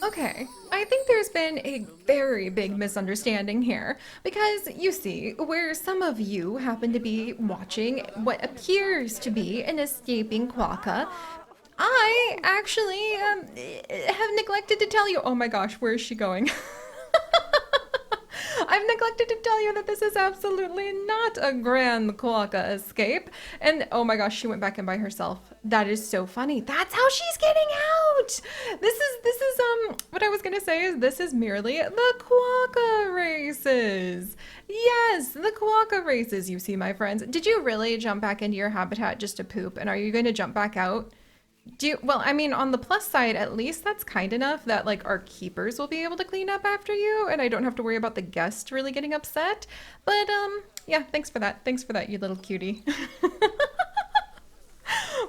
Okay, I think there's been a very big misunderstanding here because you see, where some of you happen to be watching what appears to be an escaping quokka, I actually have neglected to tell you. Oh my gosh, where is she going? I've neglected to tell you that this is absolutely not a grand quokka escape. And oh my gosh, she went back in by herself. That is so funny. That's how she's getting out. This is what I was gonna say is this is merely the quokka races. Yes, the quokka races, you see, my friends. Did you really jump back into your habitat just to poop? And are you going to jump back out? Well, I mean, on the plus side, at least that's kind enough that like our keepers will be able to clean up after you, and I don't have to worry about the guest really getting upset. But yeah, thanks for that. Thanks for that, you little cutie.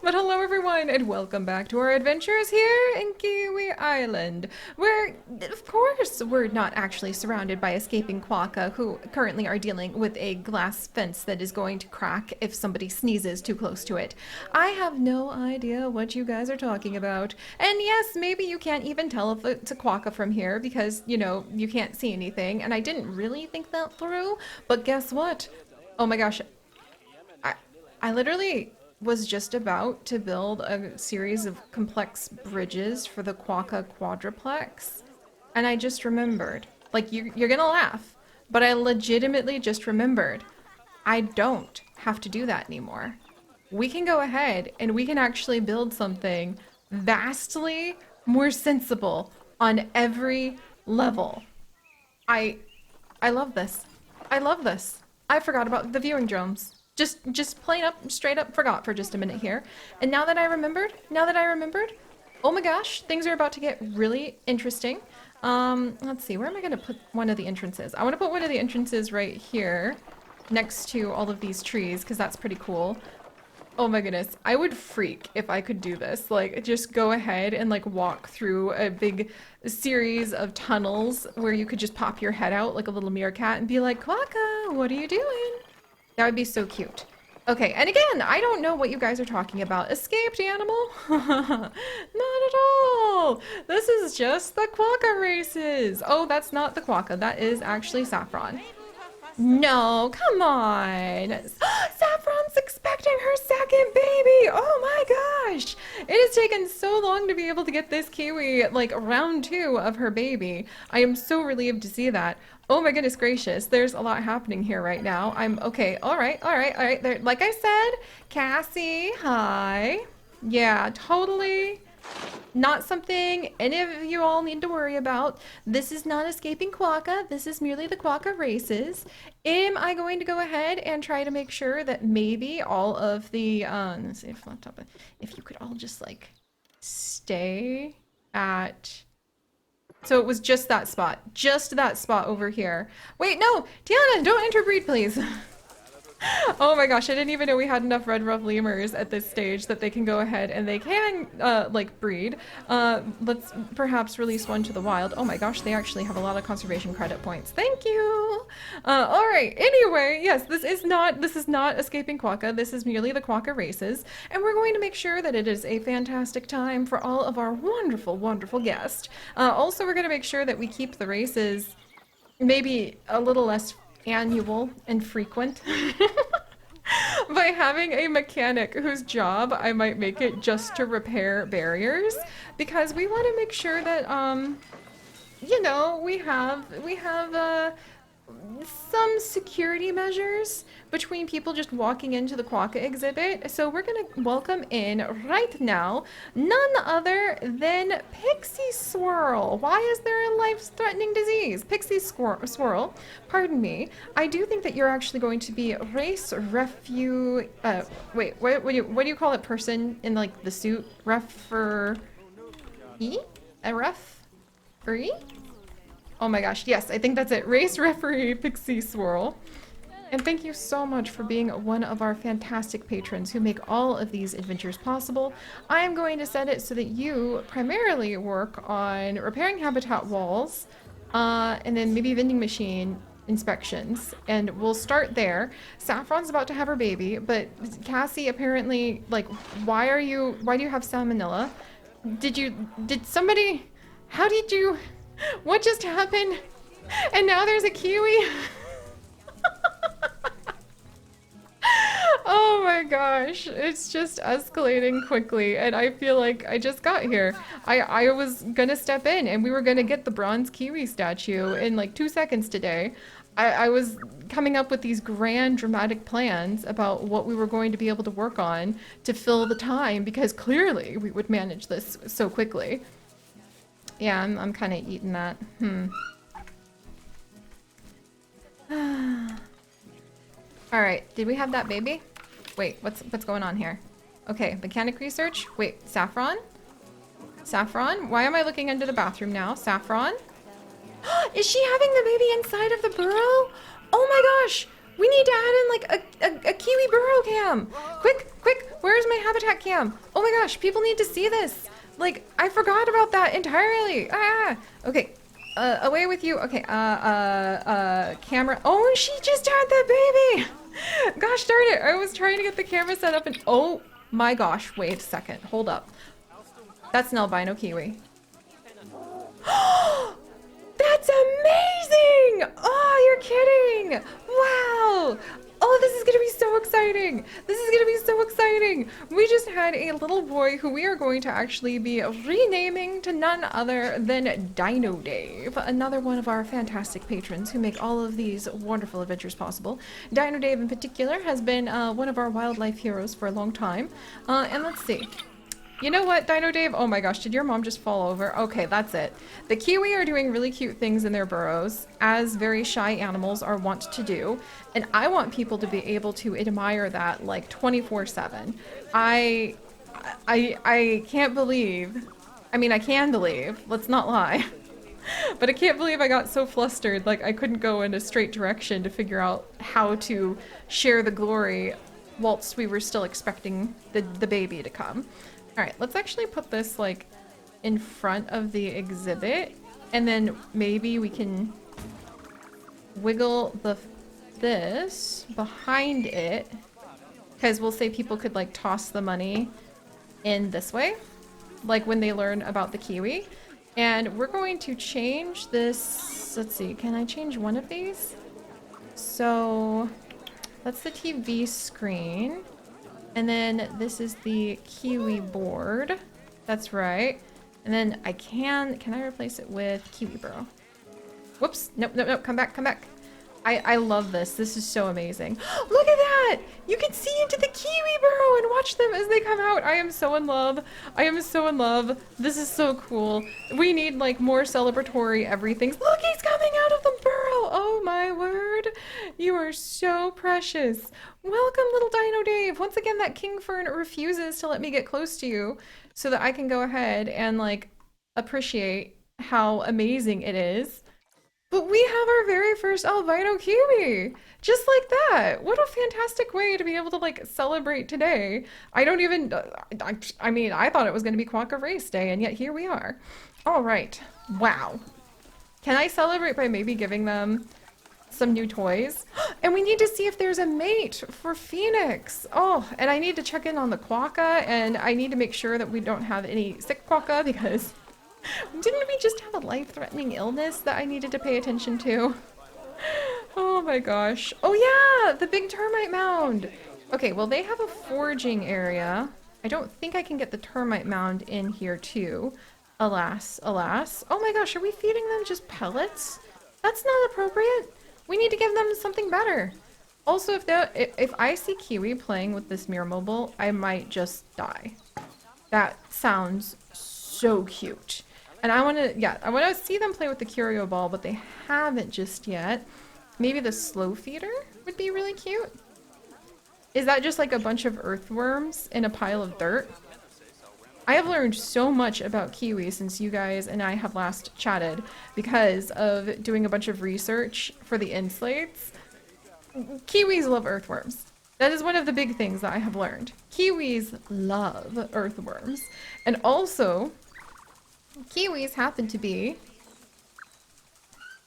But hello everyone and welcome back to our adventures here in Kiwi Island, where of course we're not actually surrounded by escaping quokka who currently are dealing with a glass fence that is going to crack if somebody sneezes too close to it. I have no idea what you guys are talking about. And yes, maybe you can't even tell if it's a quokka from here because, you know, you can't see anything, and I didn't really think that through, but guess what? Oh my gosh, I, I literally was just about to build a series of complex bridges for the Quokka quadruplex, and I just remembered. Like, you're gonna laugh, but I legitimately just remembered. I don't have to do that anymore. We can go ahead and we can actually build something vastly more sensible on every level. I I love this. I love this. I forgot about the viewing drones. Just plain up, straight up forgot for just a minute here. And now that I remembered, oh my gosh, things are about to get really interesting. Let's see, where am I gonna put one of the entrances? I wanna put one of the entrances right here next to all of these trees, because that's pretty cool. Oh my goodness, I would freak if I could do this. Like, just go ahead and like walk through a big series of tunnels where you could just pop your head out like a little meerkat and be like, Quokka, what are you doing? That would be so cute. Okay, and again, I don't know what you guys are talking about. Escaped animal? Not at all. This is just the quokka races. Oh, that's not the quokka. That is actually Saffron. No, come on. Saffron's expecting her second baby. Oh my gosh. It has taken so long to be able to get this kiwi like round two of her baby. I am so relieved to see that. Oh my goodness gracious. There's a lot happening here right now. I'm okay. All right. All right. All right. There, like I said, Cassie, hi. Yeah, totally. Not something any of you all need to worry about. This is not escaping quokka. This is merely the quokka races. Am I going to go ahead and try to make sure that maybe all of the let's see if you could all just like stay at, so it was just that spot over here. Wait, no, Tiana, don't interbreed, please. Oh my gosh, I didn't even know we had enough red ruff lemurs at this stage that they can go ahead and they can, like, breed. Let's perhaps release one to the wild. Oh my gosh, they actually have a lot of conservation credit points. Thank you! Alright, anyway, yes, this is not escaping quokka. This is merely the quokka races. And we're going to make sure that it is a fantastic time for all of our wonderful, wonderful guests. Also, we're going to make sure that we keep the races maybe a little less annual and frequent by having a mechanic whose job I might make it just to repair barriers, because we want to make sure that you know, we have some security measures between people just walking into the Quokka exhibit. So we're gonna welcome in right now none other than Pixie Swirl. Why is there a life-threatening disease? Pixie Swirl, pardon me. I do think that you're actually going to be race wait, what do you call it? Person in like the suit? Referee? A referee? Oh my gosh, yes, I think that's it. Race referee Pixie Swirl. And thank you so much for being one of our fantastic patrons who make all of these adventures possible. I am going to set it so that you primarily work on repairing habitat walls, and then maybe vending machine inspections, and we'll start there. Saffron's about to have her baby, but Cassie apparently, like, why do you have salmonella? Did somebody How did you... What just happened? And now there's a kiwi? Oh my gosh, it's just escalating quickly, and I feel like I just got here. I was gonna step in and we were gonna get the bronze kiwi statue in like 2 seconds today. I was coming up with these grand dramatic plans about what we were going to be able to work on to fill the time, because clearly we would manage this so quickly. Yeah, I'm kind of eating that. All right, did we have that baby? Wait, what's going on here? Okay, mechanic research. Wait, Saffron? Saffron? Why am I looking into the bathroom now? Saffron? Is she having the baby inside of the burrow? Oh my gosh! We need to add in like a kiwi burrow cam! Quick, quick! Where's my habitat cam? Oh my gosh, people need to see this! Like, I forgot about that entirely! Ah! Okay, away with you. Okay, camera. Oh, she just had the baby! Gosh darn it, I was trying to get the camera set up and oh my gosh, wait a second, hold up. That's an albino kiwi. That's amazing! Oh, you're kidding! Wow! Oh, this is gonna be so exciting! This is gonna be so exciting! We just had a little boy who we are going to actually be renaming to none other than Dino Dave, another one of our fantastic patrons who make all of these wonderful adventures possible. Dino Dave in particular has been one of our wildlife heroes for a long time. And let's see. You know what, Dino Dave? Oh my gosh, did your mom just fall over? Okay, that's it. The kiwi are doing really cute things in their burrows, as very shy animals are wont to do, and I want people to be able to admire that like 24/7. I can't believe, I mean I can believe, let's not lie, but I can't believe I got so flustered like I couldn't go in a straight direction to figure out how to share the glory whilst we were still expecting the baby to come. All right, let's actually put this like in front of the exhibit, and then maybe we can wiggle this behind it, because we'll say people could like toss the money in this way, like when they learn about the kiwi. And we're going to change this. Let's see, can I change one of these? So that's the TV screen. And then this is the kiwi board. That's right. And then can I replace it with kiwi burrow? Whoops, nope, nope, nope, come back, come back. I love this. This is so amazing. Look at that! You can see into the kiwi burrow and watch them as they come out. I am so in love. I am so in love. This is so cool. We need like more celebratory everything. Look, he's coming out of the burrow. Oh my word. You are so precious. Welcome, little Dino Dave. Once again, that king fern refuses to let me get close to you so that I can go ahead and like appreciate how amazing it is. But we have our very first albino kiwi! Just like that! What a fantastic way to be able to like celebrate today. I don't even, I mean, I thought it was going to be Quokka race day, and yet here we are. All right. Wow. Can I celebrate by maybe giving them some new toys? And we need to see if there's a mate for Phoenix. Oh, and I need to check in on the Quokka, and I need to make sure that we don't have any sick Quokka, because didn't we just have a life-threatening illness that I needed to pay attention to? Oh my gosh. Oh yeah, the big termite mound. Okay, well they have a foraging area. I don't think I can get the termite mound in here too. Alas, alas. Oh my gosh, are we feeding them just pellets? That's not appropriate. We need to give them something better. Also, if I see Kiwi playing with this mirror mobile, I might just die. That sounds so cute. And I want to see them play with the curio ball, but they haven't just yet. Maybe the slow feeder would be really cute. Is that just like a bunch of earthworms in a pile of dirt? I have learned so much about kiwi since you guys and I have last chatted because of doing a bunch of research for the inslates. Kiwis love earthworms. That is one of the big things that I have learned. Kiwis love earthworms. And also, kiwis happen to be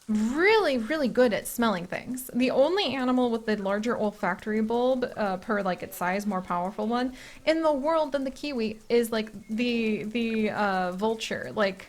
really, really good at smelling things. The only animal with the larger olfactory bulb, per like its size, more powerful one, in the world than the kiwi is like the vulture. Like,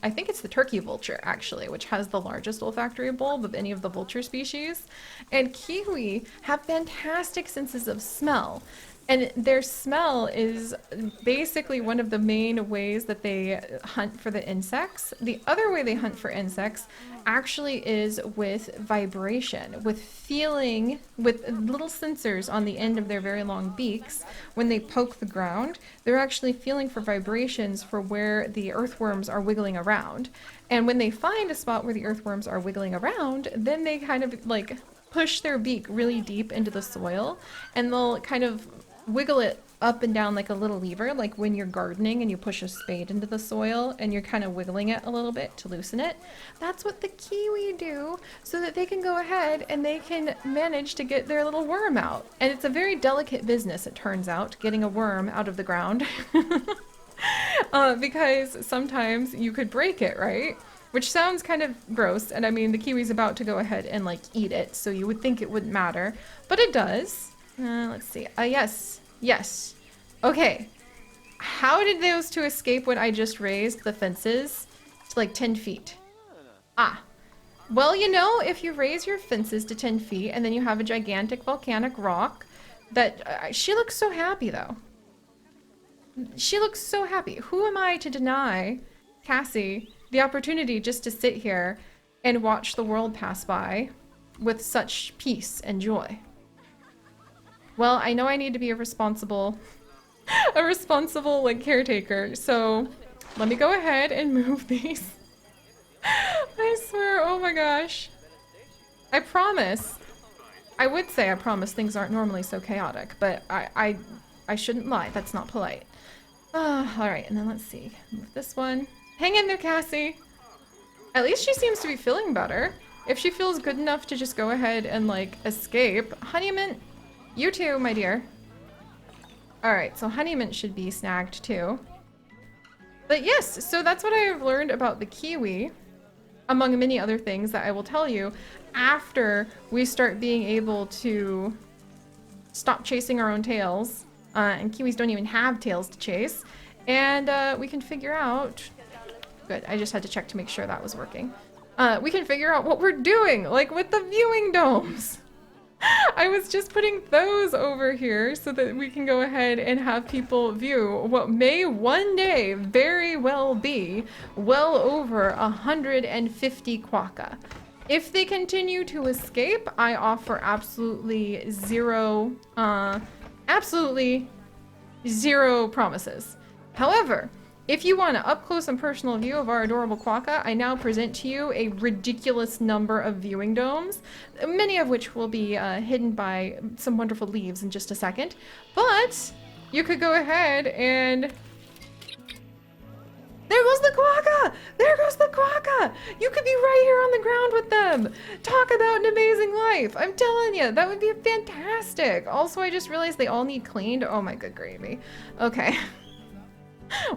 I think it's the turkey vulture actually, which has the largest olfactory bulb of any of the vulture species. And kiwi have fantastic senses of smell. And their smell is basically one of the main ways that they hunt for the insects. The other way they hunt for insects actually is with vibration, with feeling, with little sensors on the end of their very long beaks. When they poke the ground, they're actually feeling for vibrations for where the earthworms are wiggling around. And when they find a spot where the earthworms are wiggling around, then they kind of like push their beak really deep into the soil, and they'll kind of wiggle it up and down like a little lever, like when you're gardening and you push a spade into the soil and you're kind of wiggling it a little bit to loosen it. That's what the kiwi do, so that they can go ahead and they can manage to get their little worm out. And it's a very delicate business, it turns out, getting a worm out of the ground. Because sometimes you could break it, right? Which sounds kind of gross, and I mean the kiwi's about to go ahead and like eat it, so you would think it wouldn't matter, but it does. Let's see. Yes. Okay. How did those two escape when I just raised the fences to like 10 feet? Ah. Well, you know, if you raise your fences to 10 feet and then you have a gigantic volcanic rock that... she looks so happy, though. She looks so happy. Who am I to deny Cassie the opportunity just to sit here and watch the world pass by with such peace and joy? Well, I know I need to be a responsible like caretaker, so let me go ahead and move these. I swear, oh my gosh. I promise. I would say I promise things aren't normally so chaotic, but I shouldn't lie. That's not polite. Alright, and then let's see. Move this one. Hang in there, Cassie. At least she seems to be feeling better. If she feels good enough to just go ahead and like escape. Honeymint, you too, my dear. Alright, so Honeymint should be snagged too. But yes, so that's what I have learned about the kiwi, among many other things that I will tell you after we start being able to stop chasing our own tails. And kiwis don't even have tails to chase. And we can figure out... Good, I just had to check to make sure that was working. We can figure out what we're doing, like with the viewing domes. I was just putting those over here so that we can go ahead and have people view what may one day very well be well over 150 quokka. If they continue to escape, I offer absolutely zero promises. However, if you want an up-close and personal view of our adorable quokka, I now present to you a ridiculous number of viewing domes, many of which will be hidden by some wonderful leaves in just a second. But you could go ahead and... There goes the quokka! There goes the quokka! You could be right here on the ground with them! Talk about an amazing life! I'm telling you, that would be fantastic! Also, I just realized they all need cleaned. Oh my good gravy. Okay.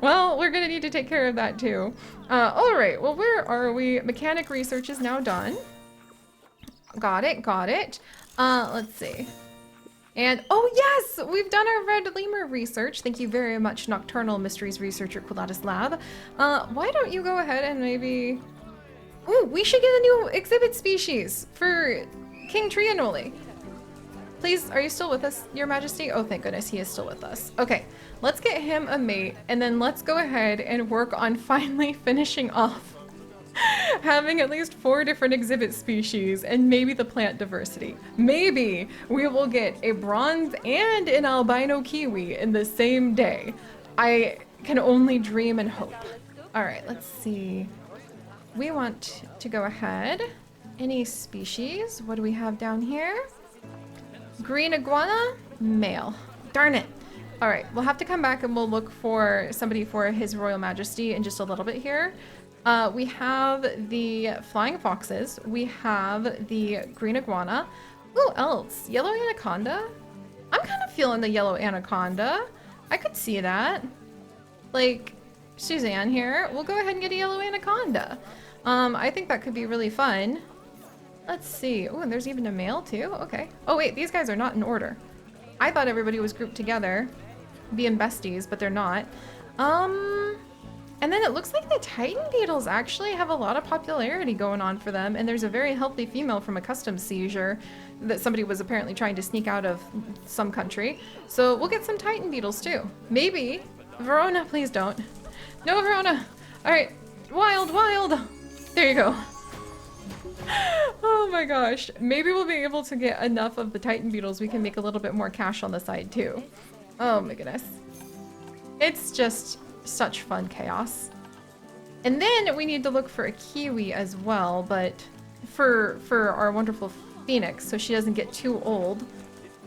Well, we're gonna need to take care of that too. Alright, well, where are we? Mechanic research is now done. Got it. Let's see. And, oh yes! We've done our red lemur research. Thank you very much, Nocturnal Mysteries Researcher Quilatus Lab. Why don't you go ahead and maybe... Ooh, we should get a new exhibit species for King Trianoli. Please, are you still with us, Your Majesty? Oh, thank goodness, he is still with us. Okay, let's get him a mate, and then let's go ahead and work on finally finishing off having at least 4 different exhibit species and maybe the plant diversity. Maybe we will get a bronze and an albino kiwi in the same day. I can only dream and hope. All right, let's see. We want to go ahead. Any species? What do we have down here? Green iguana, male. Darn it. All right, we'll have to come back and we'll look for somebody for His Royal Majesty in just a little bit here. We have the flying foxes. We have the green iguana. Who else? Yellow anaconda? I'm kind of feeling the yellow anaconda. I could see that. Like Suzanne here. We'll go ahead and get a yellow anaconda. I think that could be really fun. Let's see. Oh, and there's even a male too. Okay. Oh wait, these guys are not in order. I thought everybody was grouped together, being besties, but they're not. And then then it looks like the Titan beetles actually have a lot of popularity going on for them, and there's a very healthy female from a customs seizure that somebody was apparently trying to sneak out of some country. So we'll get some Titan beetles too. Maybe. Verona, please don't. No, Verona. All right, wild, wild. There you go. Oh my gosh. Maybe we'll be able to get enough of the Titan beetles we can make a little bit more cash on the side too. Oh my goodness. It's just such fun chaos. And then we need to look for a kiwi as well, but for our wonderful Phoenix, so she doesn't get too old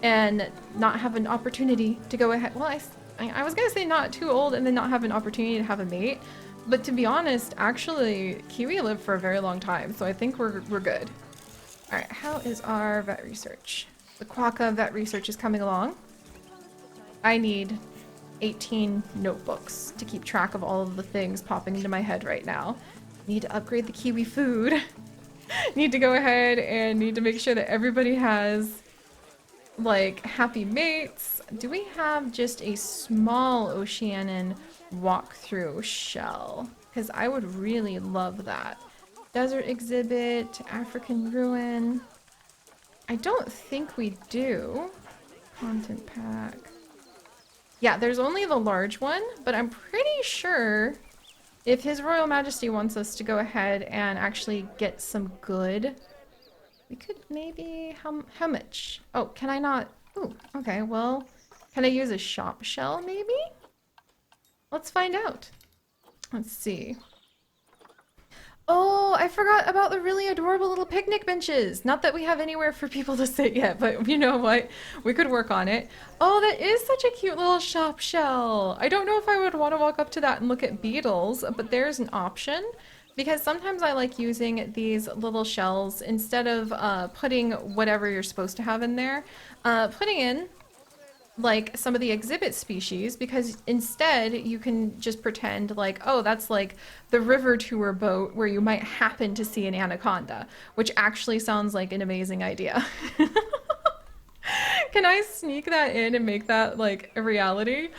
and not have an opportunity to go ahead. Well, I was gonna say not too old and then not have an opportunity to have a mate, but to be honest, actually, kiwi live for a very long time, so I think we're good. All right, how is our vet research? The Quokka vet research is coming along. I need 18 notebooks to keep track of all of the things popping into my head right now. Need to upgrade the kiwi food. Need to go ahead and need to make sure that everybody has like happy mates. Do we have just a small Oceanian walkthrough shell? Because I would really love that. Desert exhibit, African ruin. I don't think we do. Content pack. Yeah, there's only the large one, but I'm pretty sure if His Royal Majesty wants us to go ahead and actually get some good, we could maybe, how much? Oh, can I not? Ooh, okay, well, can I use a shop shell maybe? Let's find out. Let's see. Oh, I forgot about the really adorable little picnic benches. Not that we have anywhere for people to sit yet, but you know what? We could work on it. Oh, that is such a cute little shop shell. I don't know if I would want to walk up to that and look at beetles, but there's an option. Because sometimes I like using these little shells instead of putting whatever you're supposed to have in there, putting in like some of the exhibit species, because instead you can just pretend like, oh, that's like the river tour boat where you might happen to see an anaconda, which actually sounds like an amazing idea. Can I sneak that in and make that like a reality?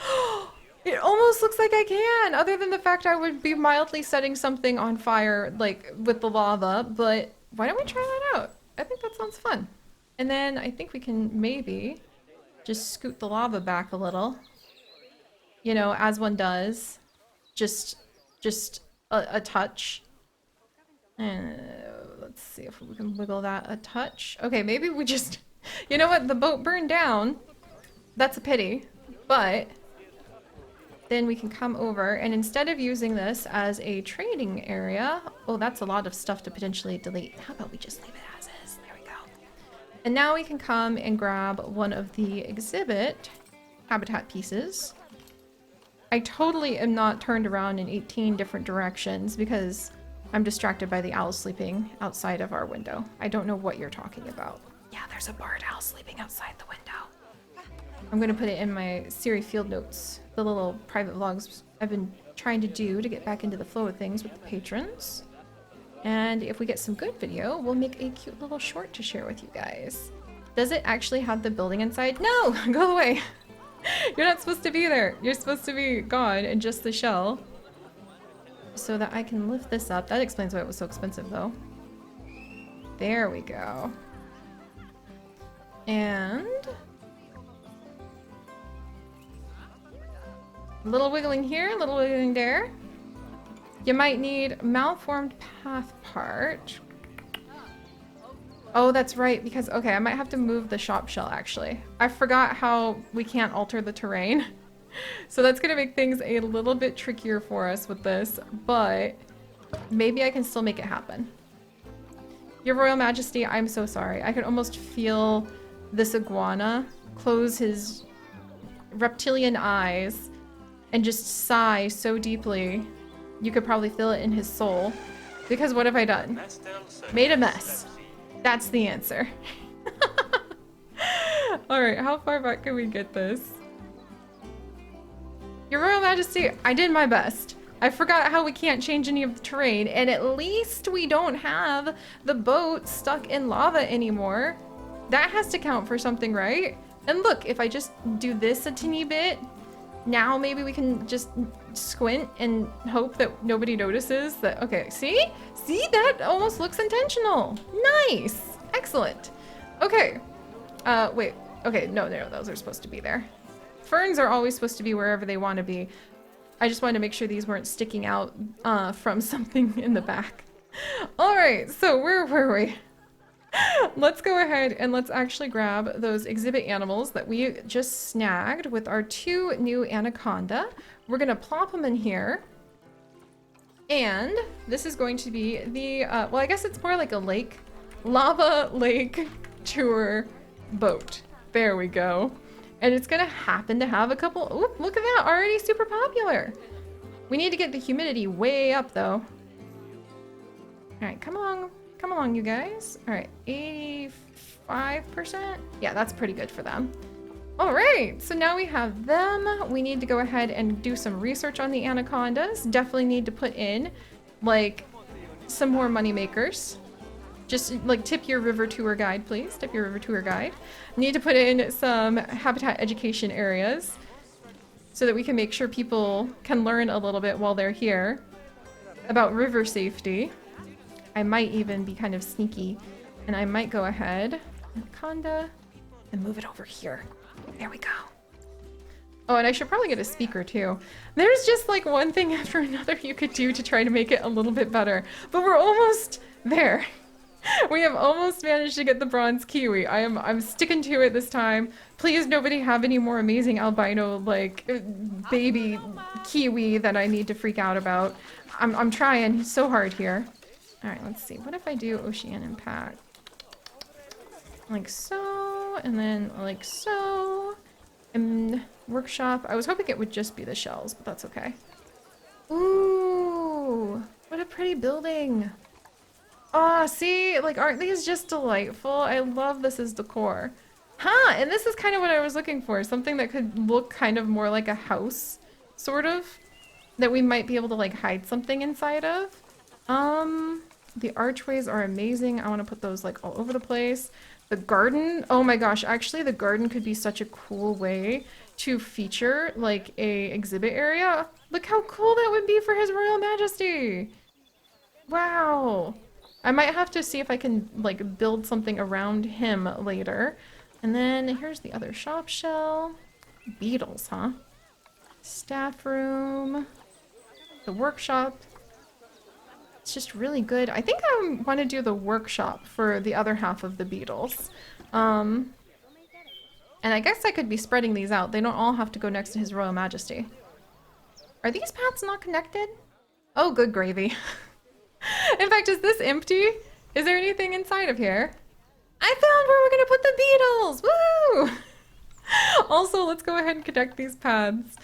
It almost looks like I can, other than the fact I would be mildly setting something on fire like with the lava, but why don't we try that out? I think that sounds fun. And then I think we can maybe just scoot the lava back a little, you know, as one does. Just a touch. And let's see if we can wiggle that a touch. Okay, maybe we just, you know what, the boat burned down. That's a pity, but then we can come over and instead of using this as a trading area, oh, that's a lot of stuff to potentially delete. How about we just leave it as is? There we go. And now we can come and grab one of the exhibit habitat pieces. I totally am not turned around in 18 different directions because I'm distracted by the owl sleeping outside of our window. I don't know what you're talking about. Yeah, there's a barred owl sleeping outside the window. I'm gonna put it in my Seri field notes, the little private vlogs I've been trying to do to get back into the flow of things with the patrons. And if we get some good video, we'll make a cute little short to share with you guys. Does it actually have the building inside? No! Go away! You're not supposed to be there. You're supposed to be gone and just the shell. So that I can lift this up. That explains why it was so expensive though. There we go. And a little wiggling here, a little wiggling there. You might need malformed path part. Oh, that's right, because, okay, I might have to move the shop shell, actually. I forgot how we can't alter the terrain. So that's gonna make things a little bit trickier for us with this, but maybe I can still make it happen. Your Royal Majesty, I'm so sorry. I can almost feel this iguana close his reptilian eyes and just sigh so deeply. You could probably feel it in his soul. Because what have I done? Made a mess. That's the answer. Alright, how far back can we get this? Your Royal Majesty, I did my best. I forgot how we can't change any of the terrain, and at least we don't have the boat stuck in lava anymore. That has to count for something, right? And look, if I just do this a teeny bit, now maybe we can just squint and hope that nobody notices that. Okay, see? See, that almost looks intentional. Nice. Excellent. Okay. Wait. Okay, no, those are supposed to be there. Ferns are always supposed to be wherever they want to be. I just wanted to make sure these weren't sticking out from something in the back. All right, so where were we? Let's go ahead and let's actually grab those exhibit animals that we just snagged with our 2 new anaconda. We're gonna plop them in here. And this is going to be the, well, I guess it's more like a lake, lava lake tour boat. There we go. And it's gonna happen to have a couple, oop, look at that, already super popular. We need to get the humidity way up though. All right, come along you guys. All right, 85%. Yeah, that's pretty good for them. All right, so now we have them. We need to go ahead and do some research on the anacondas. Definitely need to put in like some more money makers. Just like tip your river tour guide, please. Tip your river tour guide. Need to put in some habitat education areas so that we can make sure people can learn a little bit while they're here about river safety. I might even be kind of sneaky and I might go ahead, anaconda, and move it over here. There we go. Oh, and I should probably get a speaker too. There's just like one thing after another you could do to try to make it a little bit better, but we're almost there. We have almost managed to get the bronze kiwi. I'm sticking to it this time. Please, nobody have any more amazing albino like baby kiwi that I need to freak out about. I'm trying so hard here. All right, let's see. What if I do Oceania pack? Like so, and then like so. And workshop. I was hoping it would just be the shells, but that's okay. Ooh, what a pretty building. Oh, see, like, aren't these just delightful? I love this as decor. Huh, and this is kind of what I was looking for. Something that could look kind of more like a house, sort of. That we might be able to, like, hide something inside of. The archways are amazing. I want to put those, like, all over the place. The garden, oh my gosh, actually the garden could be such a cool way to feature, like, a exhibit area. Look how cool that would be for His Royal Majesty. Wow. I might have to see if I can, like, build something around him later. And then here's the other shop shell. Beetles, huh? Staff room. The workshop. It's just really good. I think I want to do the workshop for the other half of the beetles. And I guess I could be spreading these out. They don't all have to go next to His Royal Majesty. Are these paths not connected? Oh, good gravy. In fact, is this empty? Is there anything inside of here? I found where we're gonna put the beetles! Woo! Also, let's go ahead and connect these paths.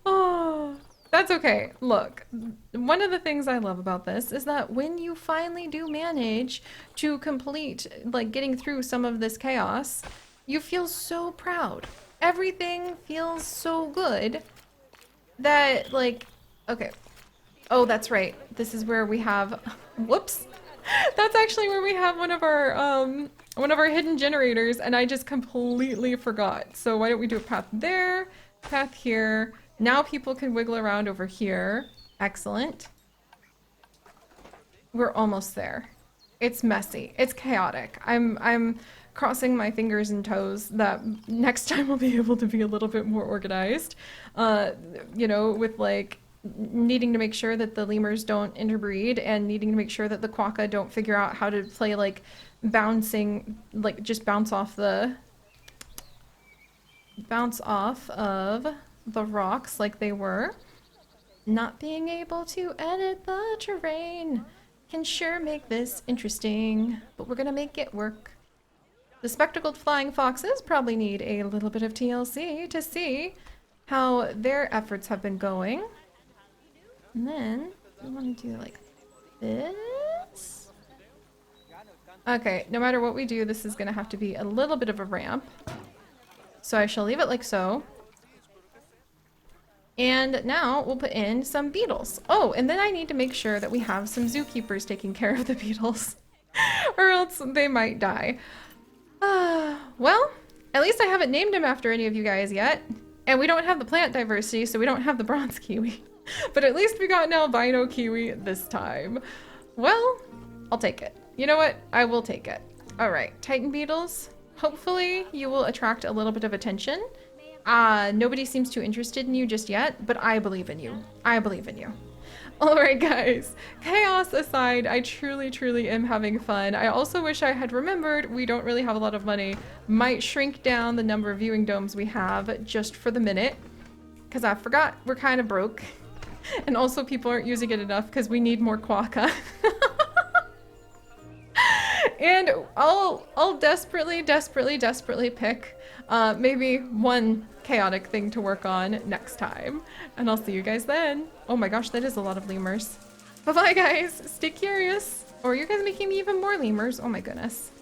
Oh, that's okay. Look, one of the things I love about this is that when you finally do manage to complete, like, getting through some of this chaos, you feel so proud. Everything feels so good that, like, okay. Oh, that's right. This is where we have, whoops. That's actually where we have one of our hidden generators, and I just completely forgot. So why don't we do a path there, path here. Now people can wiggle around over here. Excellent. We're almost there. It's messy. It's chaotic. I'm crossing my fingers and toes that next time we'll be able to be a little bit more organized. You know, with like needing to make sure that the lemurs don't interbreed and needing to make sure that the quokka don't figure out how to play like bouncing, like just bounce off of the rocks like they were. Not being able to edit the terrain can sure make this interesting, but we're gonna make it work. The spectacled flying foxes probably need a little bit of TLC to see how their efforts have been going. And then we want to do like this. Okay, no matter what we do, this is gonna have to be a little bit of a ramp. So I shall leave it like so. And now we'll put in some beetles. Oh, and then I need to make sure that we have some zookeepers taking care of the beetles or else they might die. Well, at least I haven't named him after any of you guys yet. And we don't have the plant diversity, so we don't have the bronze kiwi. But at least we got an albino kiwi this time. Well, I'll take it. You know what? I will take it. All right, Titan beetles. Hopefully you will attract a little bit of attention. Nobody seems too interested in you just yet, but I believe in you. I believe in you. All right, guys. Chaos aside, I truly, truly am having fun. I also wish I had remembered we don't really have a lot of money. Might shrink down the number of viewing domes we have just for the minute, because I forgot we're kind of broke. And also people aren't using it enough because we need more quokka. And I'll desperately pick maybe one chaotic thing to work on next time. And I'll see you guys then. Oh my gosh, that is a lot of lemurs. Bye-bye, guys. Stay curious. Or you guys making me even more lemurs. Oh my goodness.